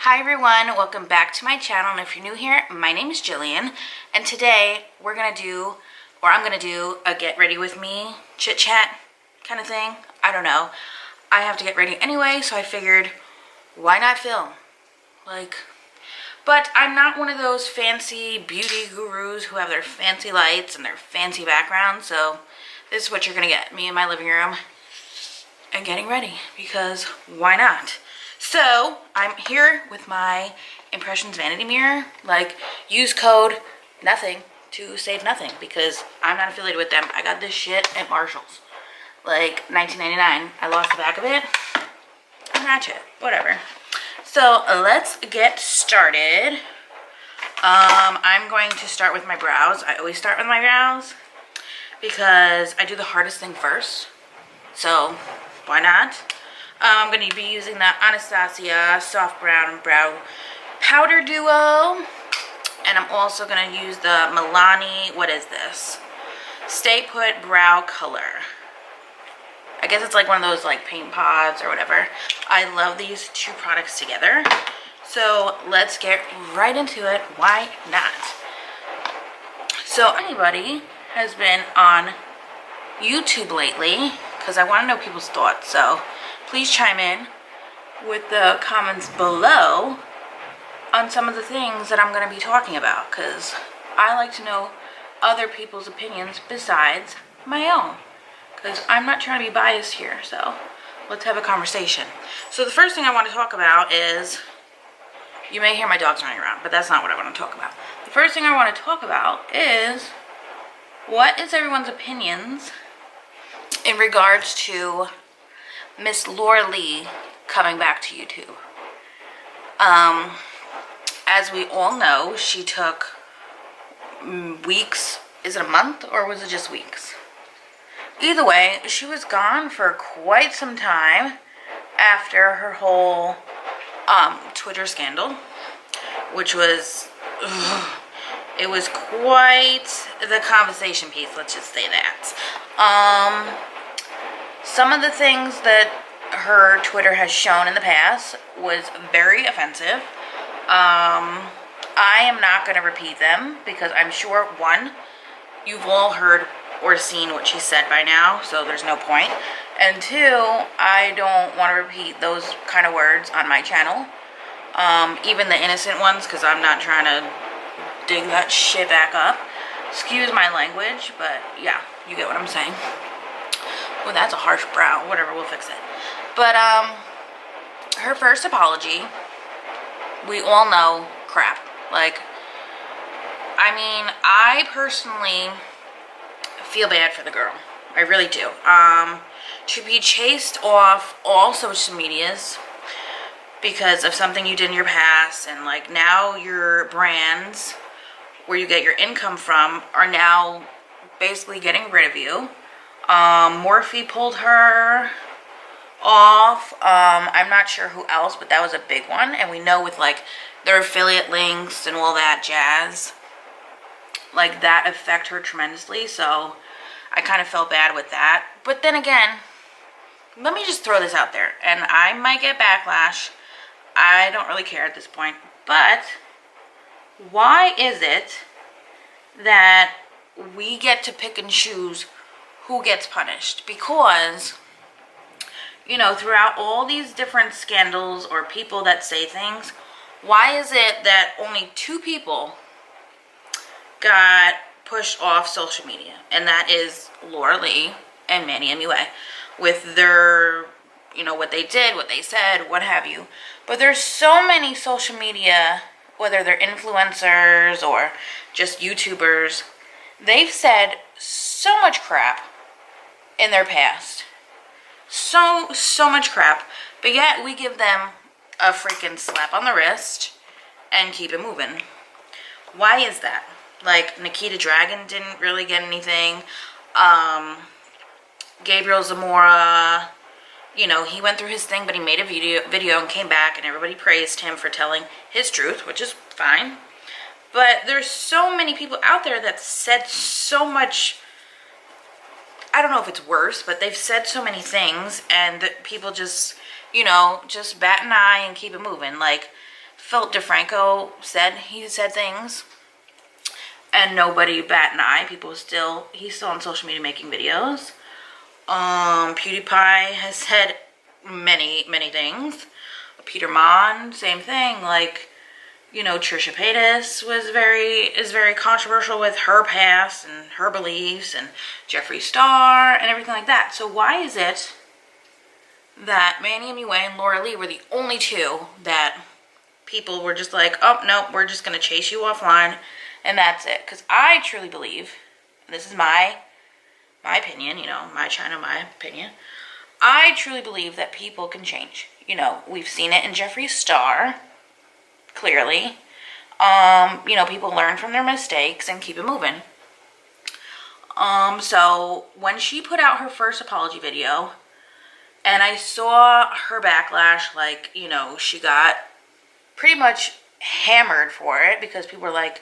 Hi everyone, welcome back to my channel, and if you're new here, my name is Jillian, and today I'm gonna do a get ready with me chit chat kind of thing. I don't know. I have to get ready anyway, so I figured why not film? But I'm not one of those fancy beauty gurus who have their fancy lights and their fancy background, so this is what you're gonna get, me in my living room and getting ready, because why not? So I'm here with my Impressions vanity mirror. Use code nothing to save nothing, because I'm not affiliated with them. I got this shit at Marshall's, $19.99. I lost the back of it. Scratch it, whatever. So let's get started. I'm going to start with my brows. I always start with my brows because I do the hardest thing first. So why not? I'm going to be using the Anastasia Soft Brown Brow Powder Duo. And I'm also going to use the Milani, what is this? Stay Put Brow Color. I guess it's like one of those paint pods or whatever. I love these two products together. So let's get right into it. Why not? So anybody has been on YouTube lately, because I want to know people's thoughts. So please chime in with the comments below on some of the things that I'm going to be talking about, because I like to know other people's opinions besides my own, because I'm not trying to be biased here. So let's have a conversation. So the first thing I want to talk about is, you may hear my dogs running around, but that's not what I want to talk about. The first thing I want to talk about is, what is everyone's opinions in regards to Miss Laura Lee coming back to YouTube? As we all know, she took weeks. Is it a month or was it just weeks? Either way, she was gone for quite some time after her whole Twitter scandal, which was, it was quite the conversation piece, let's just say that. Some of the things that her Twitter has shown in the past was very offensive. I am not going to repeat them, because I'm sure, one, you've all heard or seen what she said by now, so there's no point. And two, I don't want to repeat those kind of words on my channel. Even the innocent ones, because I'm not trying to dig that shit back up. Excuse my language, but yeah, you get what I'm saying. Well, that's a harsh brow. Whatever, we'll fix it. But, her first apology, we all know, crap. I personally feel bad for the girl. I really do. To be chased off all social medias because of something you did in your past, and now your brands where you get your income from are now basically getting rid of you. Morphe pulled her off. I'm not sure who else, but that was a big one. And we know with their affiliate links and all that jazz, that affect her tremendously. So I kind of felt bad with that. But then again, let me just throw this out there, and I might get backlash. I don't really care at this point. But why is it that we get to pick and choose who gets punished? Because, throughout all these different scandals or people that say things, why is it that only 2 people got pushed off social media? And that is Laura Lee and Manny MUA, with their, what they did, what they said, what have you. But there's so many social media, whether they're influencers or just YouTubers, they've said so much crap in their past. So much crap. But yet we give them a freaking slap on the wrist and keep it moving. Why is that? Nikita Dragon didn't really get anything. Gabriel Zamora, he went through his thing, but he made a video and came back, and everybody praised him for telling his truth, which is fine. But there's so many people out there that said so much. I don't know if it's worse, but they've said so many things, and that people just, just bat an eye and keep it moving. Philip DeFranco said things, and nobody bat an eye. He's still on social media making videos. PewDiePie has said many things. Peter Mon, same thing. Like, you know, Trisha Paytas is very controversial with her past and her beliefs, and Jeffree Star and everything like that. So why is it that Manny MUA and Laura Lee were the only two that people were just like, oh, nope, we're just going to chase you offline, and that's it? Because I truly believe, and this is my opinion, you know, my channel, my opinion, I truly believe that people can change. You know, we've seen it in Jeffree Star, clearly. You know, people learn from their mistakes and keep it moving. So when she put out her first apology video, and I saw her backlash, like, you know, she got pretty much hammered for it because people were like,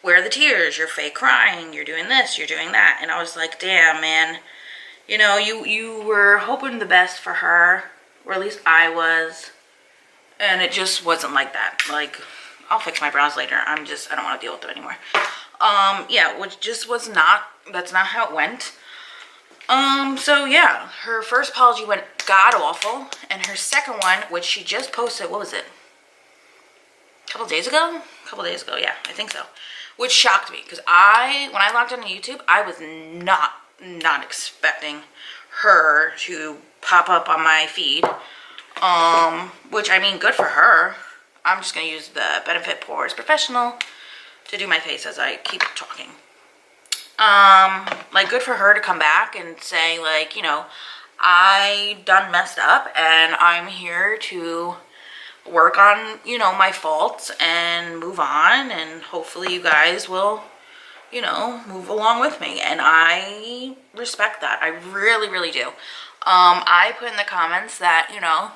where are the tears? You're fake crying. You're doing this. You're doing that. And I was like, damn, man. You know, you were hoping the best for her, or at least I was. And it just wasn't like that. Like, I'll fix my brows later. I don't want to deal with them anymore. Yeah, which just was not, that's not how it went. So yeah, her first apology went god awful, and her second one, which she just posted, what was it? A couple days ago, yeah, I think so. Which shocked me, because when I logged onto YouTube, I was not expecting her to pop up on my feed. Which, I mean, good for her. I'm just going to use the Benefit Pores Professional to do my face as I keep talking. Like, good for her to come back and say, like, you know, I done messed up, and I'm here to work on, you know, my faults and move on, and hopefully you guys will, you know, move along with me. And I respect that. I really do. I put in the comments that, you know,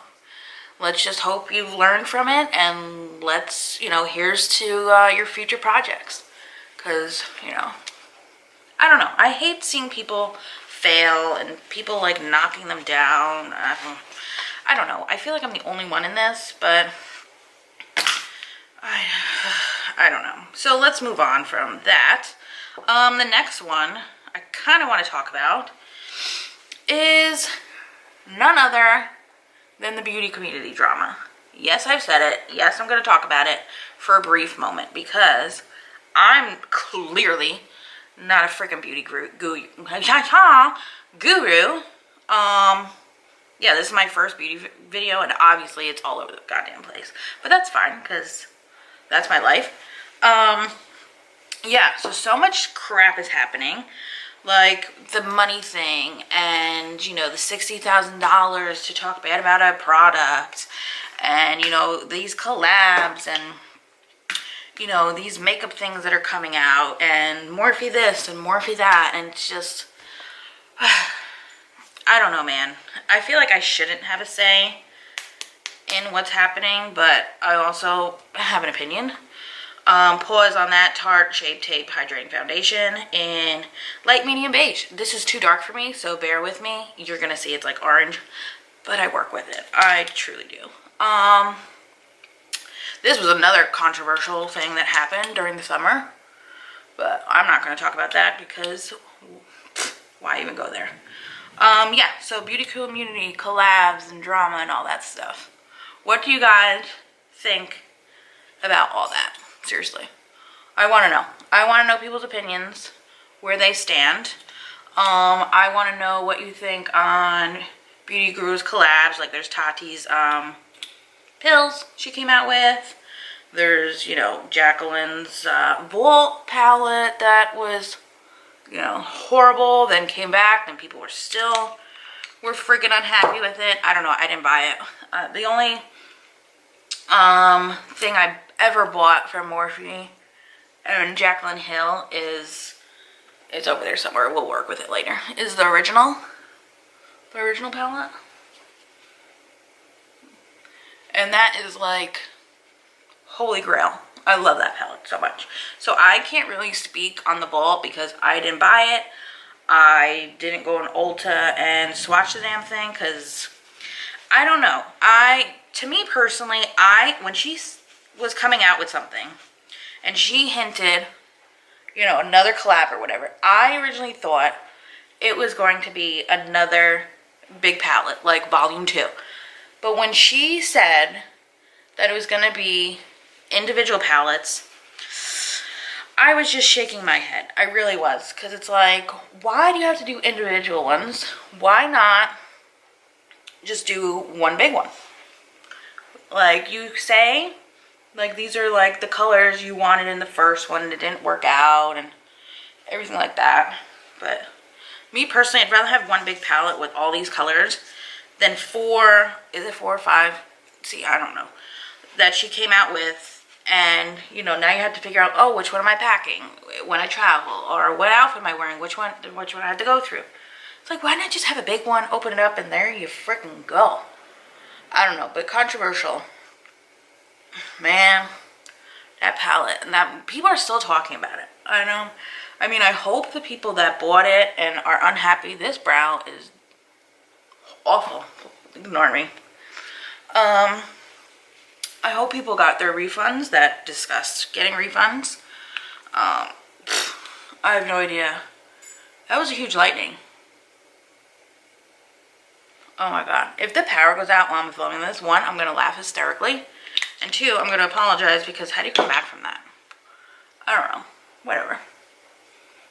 let's just hope you've learned from it, and let's, you know, here's to your future projects. Because, you know, I don't know. I hate seeing people fail and people, like, knocking them down. I don't know. I feel like I'm the only one in this, but I don't know. So let's move on from that. The next one I kind of want to talk about is none other than the beauty community drama. Yes, I've said it. Yes, I'm going to talk about it for a brief moment, because I'm clearly not a freaking beauty guru. Yeah, this is my first beauty video, and obviously it's all over the goddamn place. But that's fine, because that's my life. Yeah, so much crap is happening. Like, the money thing, and, you know, the $60,000 to talk bad about a product, and, you know, these collabs, and, you know, these makeup things that are coming out, and Morphe this and Morphe that, and it's just, I don't know, man. I feel like I shouldn't have a say in what's happening, but I also have an opinion. Pause on that Tarte Shape Tape Hydrating Foundation in light medium beige. This is too dark for me, so bear with me. You're gonna see it's like orange, but I work with it. I truly do. This was another controversial thing that happened during the summer, but I'm not gonna talk about that because why even go there? Yeah, so beauty community, collabs, and drama and all that stuff. What do you guys think about all that? Seriously. I want to know. I want to know people's opinions, where they stand. I want to know what you think on Beauty Guru's collabs. Like, there's Tati's pills she came out with. There's, you know, Jacqueline's Vault palette that was, you know, horrible, then came back, then people were freaking unhappy with it. I don't know, I didn't buy it. The only thing I ever bought from Morphe and Jaclyn Hill is, it's over there somewhere, we'll work with it later, is the original palette. And that is like holy grail. I love that palette so much. So I can't really speak on the Vault because I didn't buy it. I didn't go on Ulta and swatch the damn thing because I don't know. To me personally, when she was coming out with something, and she hinted, you know, another collab or whatever. I originally thought it was going to be another big palette, like volume 2. But when she said that it was going to be individual palettes, I was just shaking my head. I really was. Because it's like, why do you have to do individual ones? Why not just do one big one? Like, you say, like, these are like the colors you wanted in the first one, and it didn't work out and everything like that. But me personally, I'd rather have one big palette with all these colors than 4, is it 4 or 5? See, I don't know, that she came out with. And, you know, now you have to figure out, oh, which one am I packing when I travel? Or what outfit am I wearing? Which one I have to go through? It's like, why not just have a big one, open it up, and there you freaking go. I don't know, but controversial. Man, that palette. And that people are still talking about it. I know. I mean, I hope the people that bought it and are unhappy, this brow is awful. Ignore me. I hope people got their refunds that discussed getting refunds. I have no idea. That was a huge lightning. Oh my god. If the power goes out while I'm filming this, 1, I'm going to laugh hysterically. And 2, I'm going to apologize because how do you come back from that? I don't know. Whatever.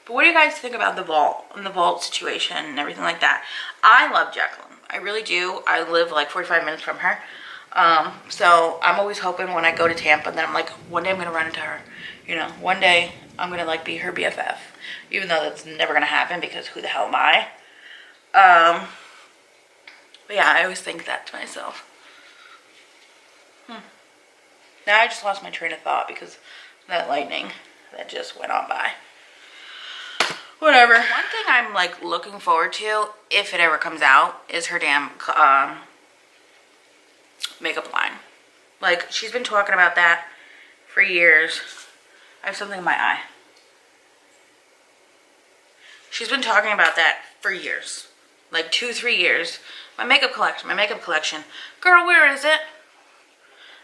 But what do you guys think about the vault and the vault situation and everything like that? I love Jacqueline. I really do. I live like 45 minutes from her. So I'm always hoping when I go to Tampa that I'm like, one day I'm going to run into her. You know, one day I'm going to like be her BFF. Even though that's never going to happen because who the hell am I? But yeah, I always think that to myself. Now I just lost my train of thought because of that lightning that just went on by. Whatever. One thing I'm like looking forward to, if it ever comes out, is her damn makeup line. Like, she's been talking about that for years. I have something in my eye. She's been talking about that for years. Like 2-3 years. My makeup collection, my makeup collection. Girl, where is it?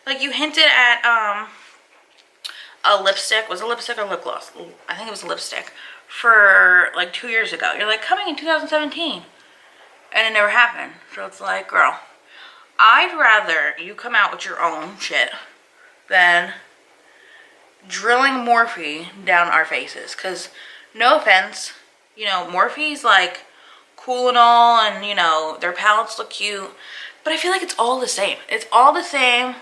Like, you hinted at a lipstick. Was it lipstick or lip gloss? I think it was lipstick. For like 2 years ago. You're like, coming in 2017. And it never happened. So it's like, girl, I'd rather you come out with your own shit than drilling Morphe down our faces. Because, no offense, you know, Morphe's like cool and all, and you know, their palettes look cute, but I feel like it's all the same. It's all the same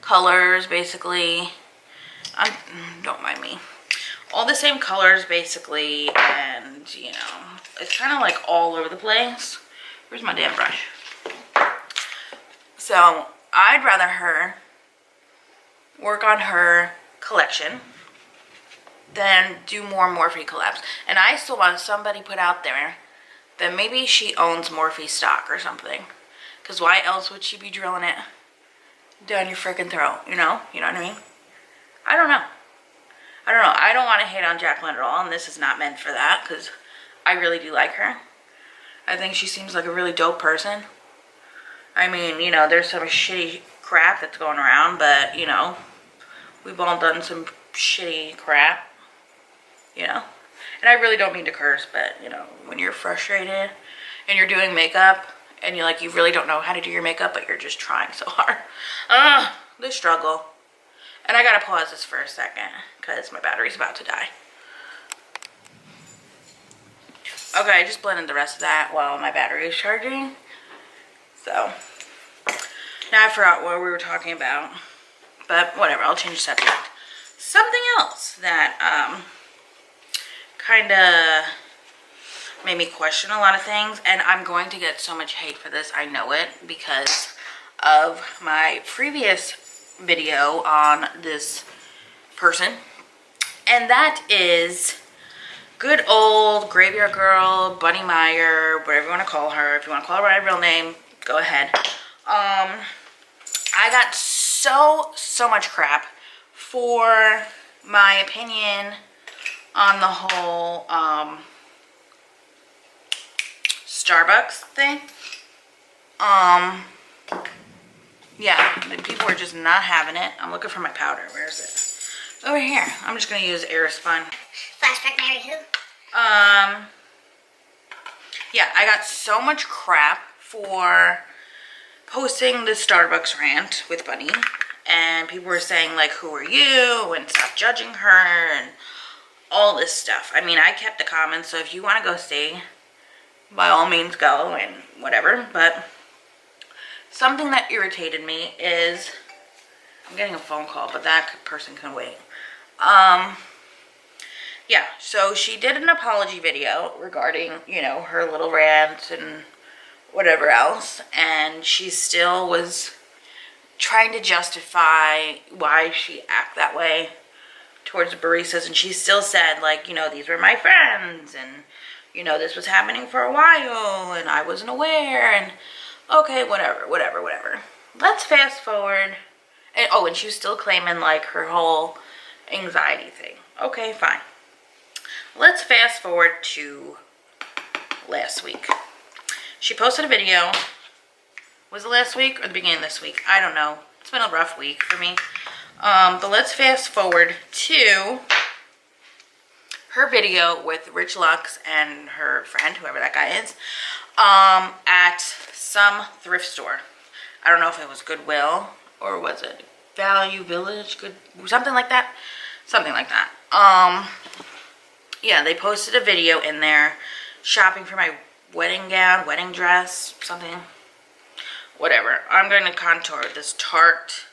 colors, basically. Don't mind me. All the same colors, basically, and you know, it's kind of like all over the place. Where's my damn brush? So I'd rather her work on her collection than do more Morphe collabs. And I still want somebody put out there that maybe she owns Morphe stock or something. Because why else would she be drilling it down your freaking throat, you know? You know what I mean? I don't know. I don't know. I don't want to hate on Jacqueline at all, and this is not meant for that, because I really do like her. I think she seems like a really dope person. I mean, you know, there's some shitty crap that's going around, but, you know, we've all done some shitty crap, you know? And I really don't mean to curse, but, you know, when you're frustrated and you're doing makeup and you're like, you really don't know how to do your makeup, but you're just trying so hard. The struggle. And I gotta pause this for a second because my battery's about to die. Okay, I just blended the rest of that while my battery is charging. So, now I forgot what we were talking about. But whatever, I'll change the subject. Something else that kind of made me question a lot of things. And I'm going to get so much hate for this, I know it, because of my previous video on this person. And that is good old Graveyard Girl, Bunny Meyer, whatever you want to call her. If you want to call her by her real name, go ahead. I got so much crap for my opinion on the whole Starbucks thing. yeah, the people are just not having it. I'm looking for my powder. Where is it? Over here. I'm just gonna use Airspun. Flashback Mary who? Yeah, I got so much crap for posting the Starbucks rant with Bunny, and people were saying like, who are you, and stop judging her, and all this stuff. I mean, I kept the comments, so if you want to go see, by all means go, and whatever. But something that irritated me is, I'm getting a phone call, but that person can wait. Yeah, so she did an apology video regarding, you know, her little rant and whatever else, and she still was trying to justify why she acted that way towards the baristas, and she still said, like, you know, these were my friends, and, you know, this was happening for a while, and I wasn't aware, and okay, whatever. Let's fast forward, and oh, and she was still claiming, like, her whole anxiety thing. Okay, fine. Let's fast forward to last week. She posted a video. Was it last week or the beginning of this week? I don't know. It's been a rough week for me. But let's fast forward to her video with Rich Lux and her friend, whoever that guy is, at some thrift store. I don't know if it was Goodwill or was it Value Village, something like that. Yeah, they posted a video in there shopping for my wedding gown, wedding dress, something, whatever. I'm going to contour this Tarte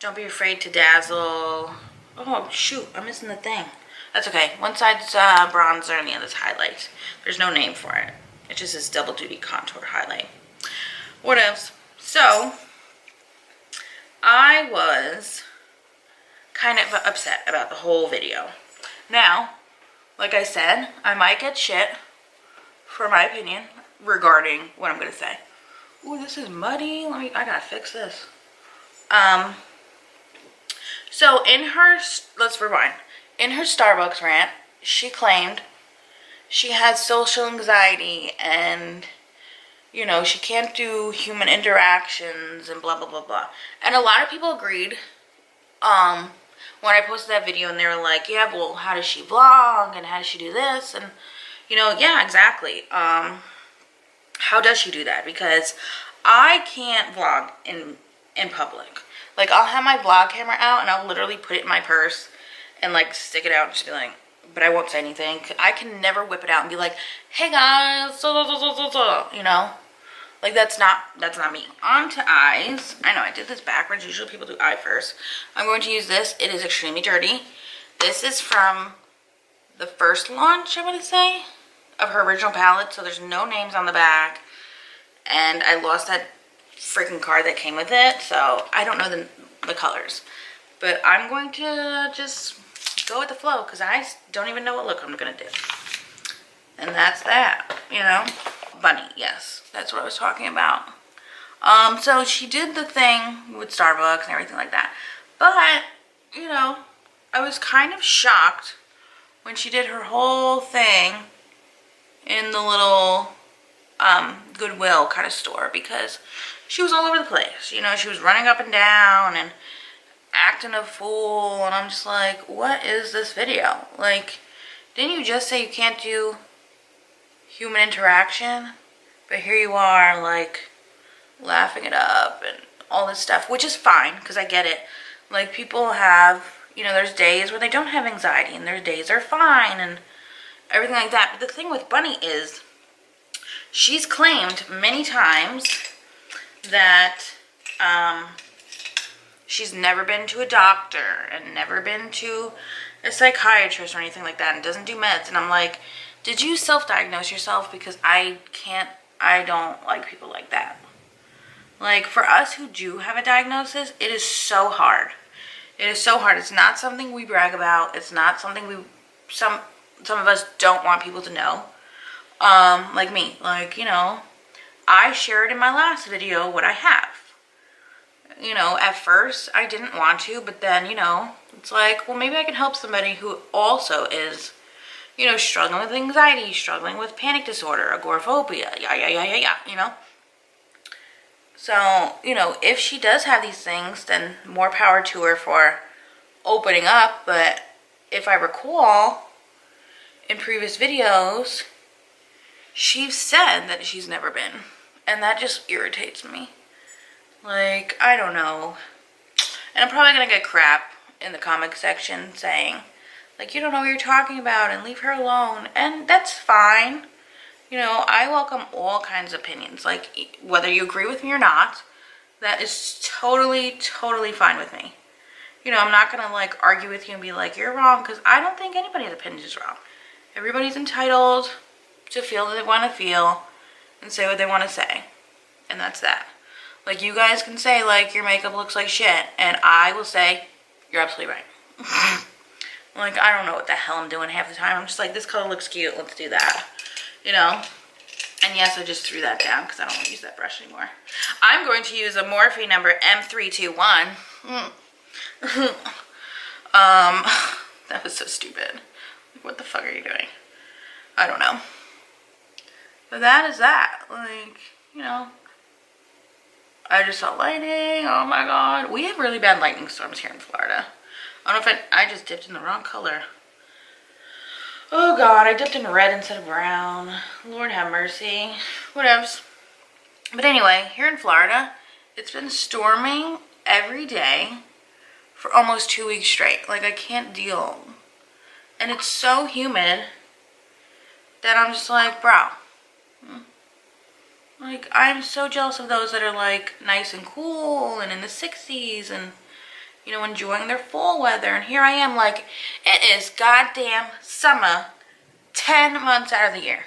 Don't Be Afraid to Dazzle. Oh, shoot, I'm missing the thing. That's okay. One side's bronzer and the other's highlight. There's no name for it. It just says double duty contour highlight. What else? So, I was kind of upset about the whole video. Now, like I said, I might get shit for my opinion regarding what I'm going to say. Ooh, this is muddy. I gotta fix this. So in her, let's rewind. In her Starbucks rant, she claimed she has social anxiety and, you know, she can't do human interactions and blah, blah, blah, blah. And a lot of people agreed when I posted that video, and they were like, yeah, well, how does she vlog and how does she do this? And, you know, yeah, exactly. How does she do that? Because I can't vlog in public. Like, I'll have my vlog camera out and I'll literally put it in my purse and like stick it out and just be like, but I won't say anything. I can never whip it out and be like, hey guys, you know, like that's not me. On to eyes. I know I did this backwards. Usually people do eye first. I'm going to use this. It is extremely dirty. This is from the first launch, I want to say, of her original palette. So there's no names on the back, and I lost that freaking card that came with it, so I don't know the colors. But I'm going to just go with the flow because I don't even know what look I'm gonna do. And that's that, you know. Bunny, yes, that's what I was talking about. So she did the thing with Starbucks and everything like that. But, you know, I was kind of shocked when she did her whole thing in the little Goodwill kind of store, because she was all over the place. You know, she was running up and down and acting a fool, and I'm just like, what is this video? Like, didn't you just say you can't do human interaction? But here you are, like, laughing it up and all this stuff, which is fine, because I get it. Like, people have, you know, there's days where they don't have anxiety, and there's days they're fine, and everything like that. But the thing with Bunny is, she's claimed many times that she's never been to a doctor and never been to a psychiatrist or anything like that and doesn't do meds. And I'm like, did you self-diagnose yourself? Because I don't like people like that. Like, for us who do have a diagnosis, it is so hard. It is so hard. It's not something we brag about. It's not something some of us don't want people to know. Like me, like, you know, I shared in my last video what I have. You know, at first I didn't want to, but then, you know, it's like, well, maybe I can help somebody who also is, you know, struggling with anxiety, struggling with panic disorder, agoraphobia, yeah, you know. So, you know, if she does have these things, then more power to her for opening up. But if I recall in previous videos, she's said that she's never been. And that just irritates me. Like, I don't know. And I'm probably going to get crap in the comment section saying, like, you don't know what you're talking about and leave her alone. And that's fine. You know, I welcome all kinds of opinions. Like, whether you agree with me or not, that is totally, totally fine with me. You know, I'm not going to, like, argue with you and be like, you're wrong, because I don't think anybody's opinion is wrong. Everybody's entitled to feel what they want to feel and say what they want to say. And that's that. Like, you guys can say, like, your makeup looks like shit, and I will say, you're absolutely right. Like, I don't know what the hell I'm doing half the time. I'm just like, this color looks cute, let's do that. You know? And yes, I just threw that down because I don't want to use that brush anymore. I'm going to use a Morphe number M321. That was so stupid. Like, what the fuck are you doing? I don't know. But that is that. Like, you know. I just saw lightning. Oh my god. We have really bad lightning storms here in Florida. I don't know if I just dipped in the wrong color. Oh god, I dipped in red instead of brown. Lord have mercy. Whatevs. But anyway, here in Florida, it's been storming every day for almost 2 weeks straight. Like, I can't deal. And it's so humid that I'm just like, bro. Like, I'm so jealous of those that are, like, nice and cool and in the 60s and, you know, enjoying their fall weather. And here I am, like, it is goddamn summer 10 months out of the year.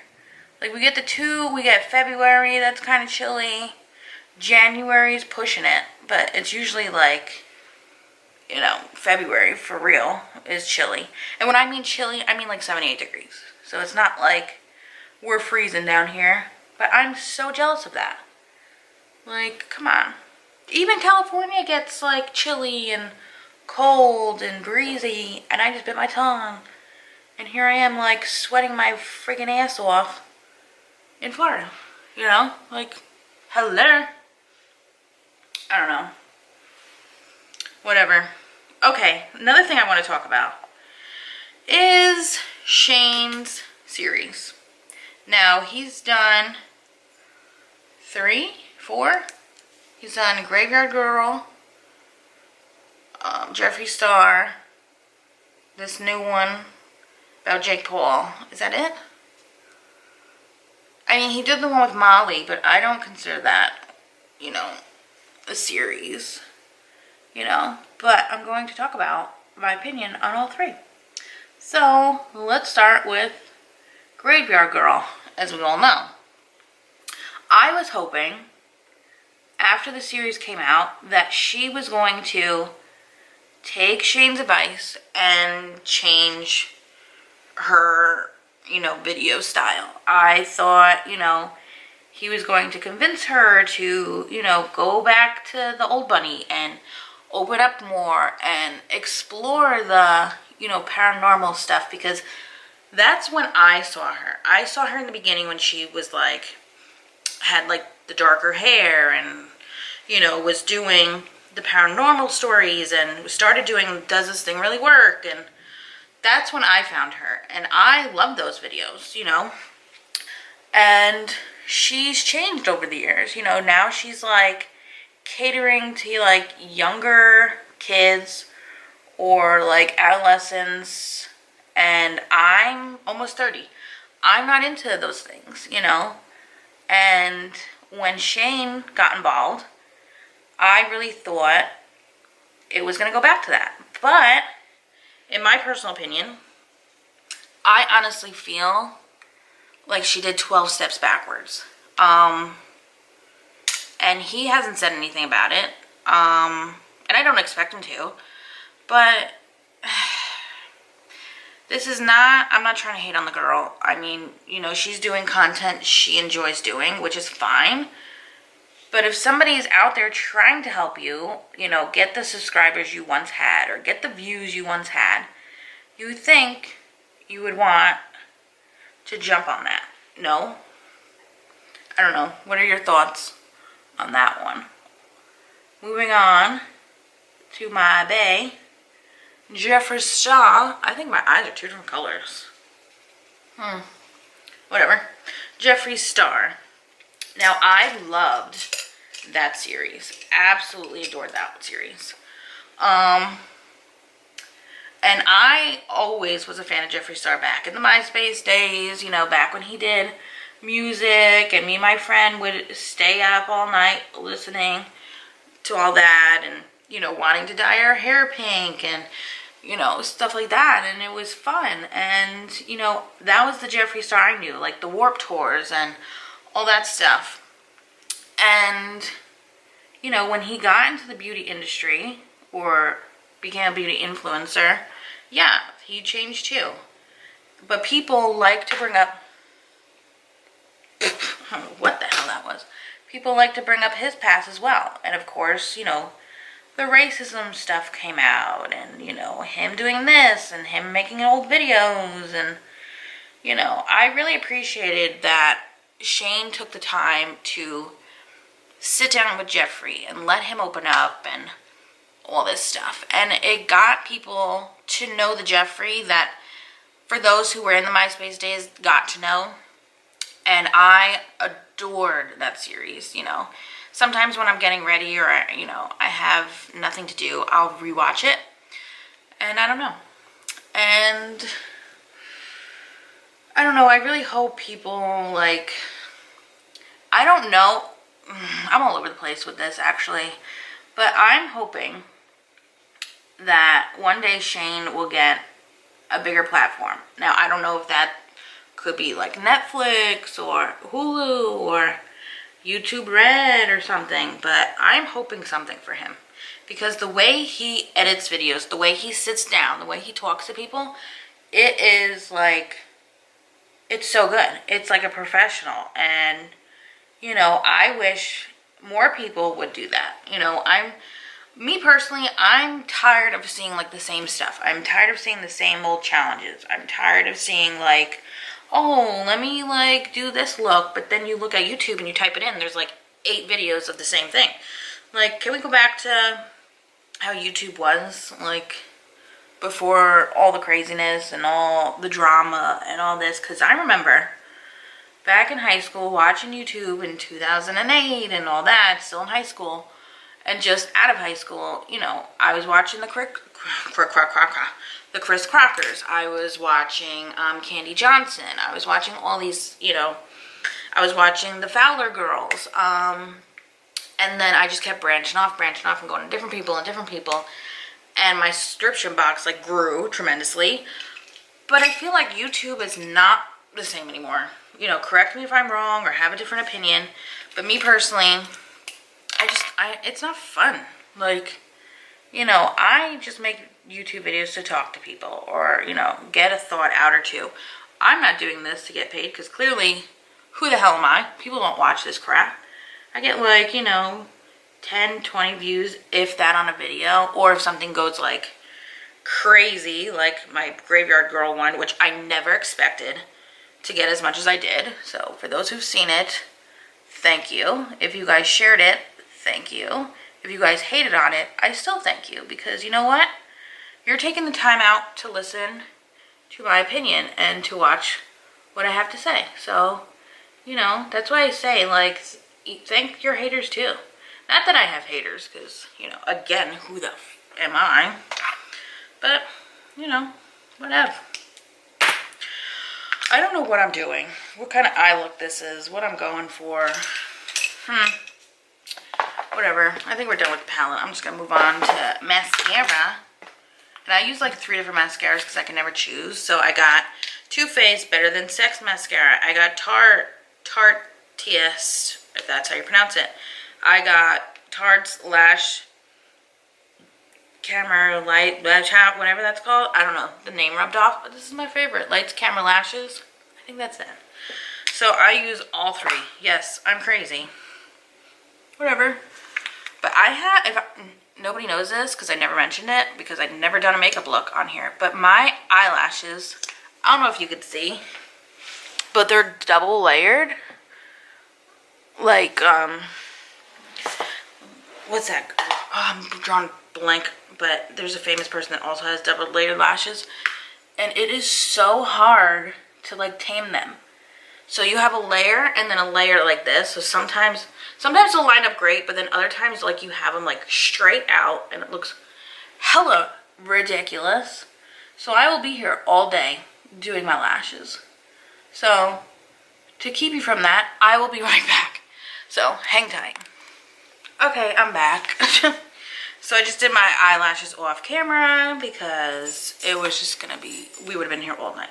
Like, we get February, that's kind of chilly. January's pushing it, but it's usually, like, you know, February, for real, is chilly. And when I mean chilly, I mean, like, 78 degrees. So it's not like we're freezing down here. But I'm so jealous of that. Like, come on. Even California gets, like, chilly and cold and breezy. And I just bit my tongue. And here I am, like, sweating my friggin' ass off in Florida. You know? Like, hello? I don't know. Whatever. Okay, another thing I want to talk about is Shane's series. Now, he's done 3, 4. He's done Graveyard Girl, Jeffree Star, this new one about Jake Paul. Is that it? I mean, he did the one with Molly, but I don't consider that, you know, a series, you know. But I'm going to talk about my opinion on all 3. So, let's start with Graveyard Girl, as we all know. I was hoping, after the series came out, that she was going to take Shane's advice and change her, you know, video style. I thought, you know, he was going to convince her to, you know, go back to the old bunny and open up more and explore the, you know, paranormal stuff, because that's when I saw her. I saw her in the beginning when she was like, had like the darker hair and, you know, was doing the paranormal stories and started doing Does This Thing Really Work? And that's when I found her. And I love those videos, you know. And she's changed over the years, you know. Now she's like catering to like younger kids or like adolescents. And I'm almost 30. I'm not into those things, you know. And when Shane got involved, I really thought it was going to go back to that. But, in my personal opinion, I honestly feel like she did 12 steps backwards. And he hasn't said anything about it. And I don't expect him to. But this is not, I'm not trying to hate on the girl. I mean, you know, she's doing content she enjoys doing, which is fine. But if somebody's out there trying to help you, you know, get the subscribers you once had or get the views you once had, you would think you would want to jump on that. No? I don't know. What are your thoughts on that one. Moving on to my bae, Jeffree Star. I think my eyes are two different colors. Whatever. Jeffree Star. Now, I loved that series. Absolutely adored that series. And I always was a fan of Jeffree Star back in the MySpace days, you know, back when he did music, and me and my friend would stay up all night listening to all that, and, you know, wanting to dye our hair pink, and, you know, stuff like that, and it was fun. And, you know, that was the Jeffree Star I knew, like the Warped Tours and all that stuff. And, you know, when he got into the beauty industry, or became a beauty influencer, yeah, he changed too. But people like to bring up, I don't know what the hell that was. People like to bring up his past as well. And of course, you know, the racism stuff came out, and, you know, him doing this, and him making old videos, and, you know, I really appreciated that Shane took the time to sit down with Jeffree and let him open up and all this stuff. And it got people to know the Jeffree that, for those who were in the MySpace days, got to know. And I adored that series, you know. Sometimes when I'm getting ready, or, you know, I have nothing to do, I'll rewatch it. And I don't know. And I don't know, I really hope people, like, I don't know, I'm all over the place with this actually, but I'm hoping that one day Shane will get a bigger platform. Now, I don't know if that could be like Netflix or Hulu or YouTube Red or something, but I'm hoping something for him, because the way he edits videos, the way he sits down, the way he talks to people, it is like, it's so good. It's like a professional. And, you know, I wish more people would do that. You know, me personally, I'm tired of seeing like the same stuff. I'm tired of seeing the same old challenges. I'm tired of seeing like, oh, let me like do this look, but then you look at YouTube and you type it in, there's like 8 videos of the same thing. Like, can we go back to how YouTube was, like, before all the craziness and all the drama and all this? Because I remember back in high school watching YouTube in 2008 and all that, still in high school, and just out of high school, you know, I was watching the Chris Crockers. I was watching Candy Johnson. I was watching all these, you know, I was watching the Fowler Girls. And then I just kept branching off and going to different people. And my subscription box like grew tremendously. But I feel like YouTube is not the same anymore. You know, correct me if I'm wrong or have a different opinion. But me personally, it's not fun. Like, you know, I just make YouTube videos to talk to people, or, you know, get a thought out or two. I'm not doing this to get paid, because clearly, who the hell am I? People don't watch this crap. I get like, you know, 10, 20 views, if that, on a video. Or if something goes like crazy, like my Graveyard Girl one, which I never expected to get as much as I did. So for those who've seen it, thank you. If you guys shared it, thank you. If you guys hated on it, I still thank you, because you know what? You're taking the time out to listen to my opinion and to watch what I have to say. So, you know, that's why I say, like, thank your haters too. Not that I have haters, because, you know, again, who the f am I? But, you know, whatever. I don't know what I'm doing, what kind of eye look this is, what I'm going for. Whatever. I think we're done with the palette. I'm just going to move on to mascara. And I use like 3 different mascaras because I can never choose. So I got Too Faced Better Than Sex mascara. I got Tarteist, if that's how you pronounce it. I got Tarte's Lash Camera Light, whatever that's called. I don't know. The name rubbed off, but this is my favorite. Lights, Camera, Lashes. I think that's it. So I use all 3. Yes, I'm crazy. Whatever. But nobody knows this because I never mentioned it, because I've never done a makeup look on here. But my eyelashes, I don't know if you could see, but they're double layered. Like, what's that? Oh, I'm drawing blank, but there's a famous person that also has double layered lashes, and it is so hard to like tame them. So you have a layer and then a layer like this. So sometimes they'll line up great, but then other times like you have them like straight out and it looks hella ridiculous. So I will be here all day doing my lashes. So to keep you from that, I will be right back. So hang tight. Okay, I'm back. So I just did my eyelashes off camera because it was just gonna be, we would have been here all night.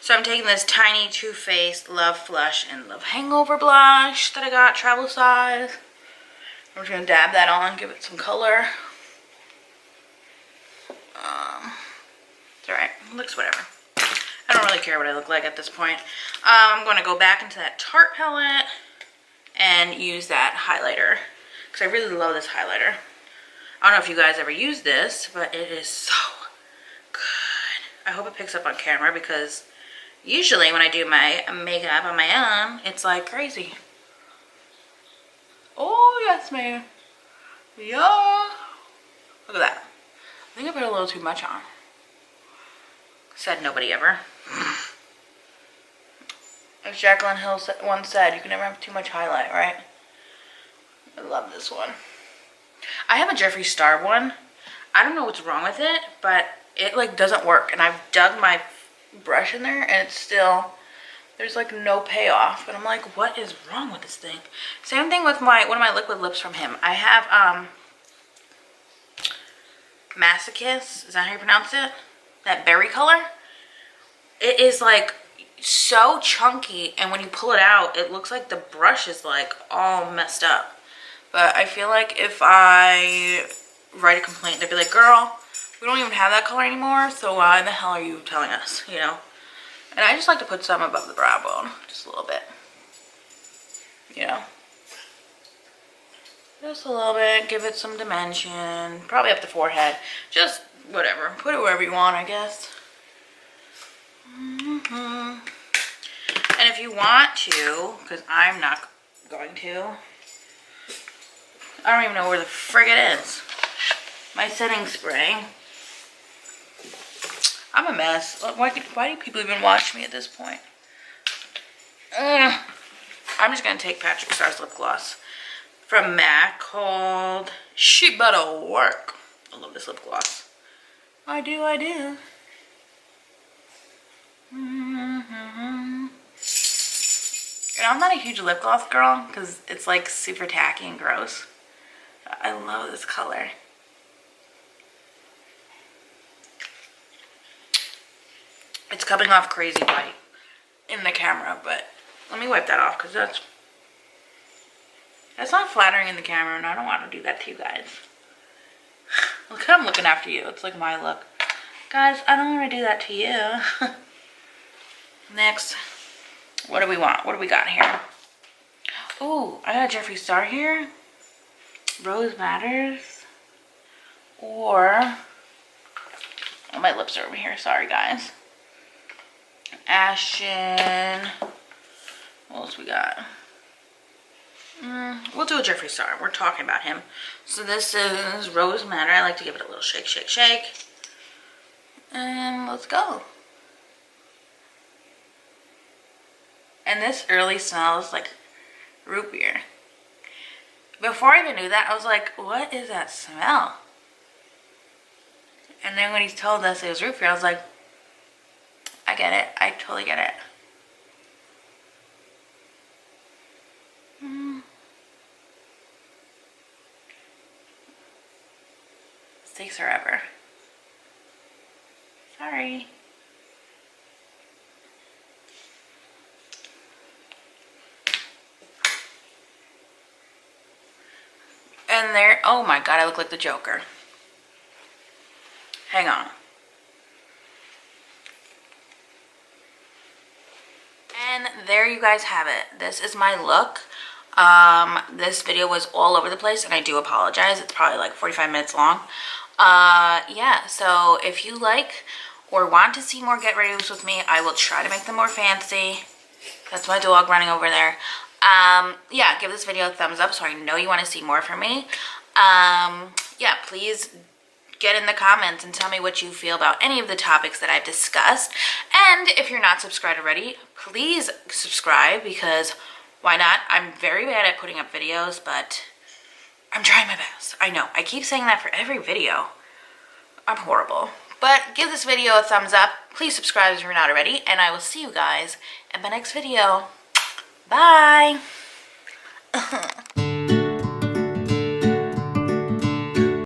So I'm taking this tiny Too Faced Love Flush and Love Hangover blush that I got travel size. I'm just gonna dab that on, give it some color. It's alright, looks whatever. I don't really care what I look like at this point. I'm gonna go back into that Tarte palette and use that highlighter because I really love this highlighter. I don't know if you guys ever use this, but it is so good. I hope it picks up on camera because usually when I do my makeup on my own, it's like crazy. Oh, yes, ma'am. Yeah. Look at that. I think I put a little too much on. Said nobody ever. As Jaclyn Hill once said, you can never have too much highlight, right? I love this one. I have a Jeffree Star one. I don't know what's wrong with it, but it like doesn't work. And I've dug my brush in there and it's still, there's like no payoff. And I'm like, what is wrong with this thing? Same thing with one of my liquid lips from him. I have Masochist, is that how you pronounce it? That berry color. It is like so chunky, and when you pull it out, it looks like the brush is like all messed up. But I feel like if I write a complaint, they'd be like, girl, we don't even have that color anymore, so why the hell are you telling us, you know? And I just like to put some above the brow bone, just a little bit, you know? Just a little bit, give it some dimension, probably up the forehead, just whatever, put it wherever you want, I guess. And if you want to, because I'm not going to, I don't even know where the frig it is. My setting spray. I'm a mess. Why do people even watch me at this point? I'm just going to take Patrick Starr's lip gloss from MAC called She Better Work. I love this lip gloss. I do, I do. And I'm not a huge lip gloss girl because it's like super tacky and gross. I love this color. It's coming off crazy white in the camera, but let me wipe that off because that's not flattering in the camera, and I don't want to do that to you guys. Look how I'm looking after you. It's like my look. Guys, I don't want to do that to you. Next, what do we want? What do we got here? Ooh, I got a Jeffree Star here. Rose Matters. Or, oh, my lips are over here. Sorry, guys. Ashen. What else we got? We'll do a Jeffree Star. We're talking about him. So this is Rose Matter. I like to give it a little shake, shake, shake. And let's go. And this really smells like root beer. Before I even knew that, I was like, what is that smell? And then when he told us it was root beer, I was like, I get it. I totally get it. This takes forever. Sorry. And there, oh my god, I look like the Joker. Hang on. And there you guys have it. This is my look. This video was all over the place, and I do apologize. It's probably like 45 minutes long. Yeah, so if you like or want to see more get ready with me, I will try to make them more fancy. That's my dog running over there. Yeah, give this video a thumbs up so I know you want to see more from me. Yeah, please get in the comments and tell me what you feel about any of the topics that I've discussed. And if you're not subscribed already, please subscribe, because why not? I'm very bad at putting up videos, but I'm trying my best. I know, I keep saying that for every video. I'm horrible. But give this video a thumbs up. Please subscribe if you're not already, and I will see you guys in my next video. Bye.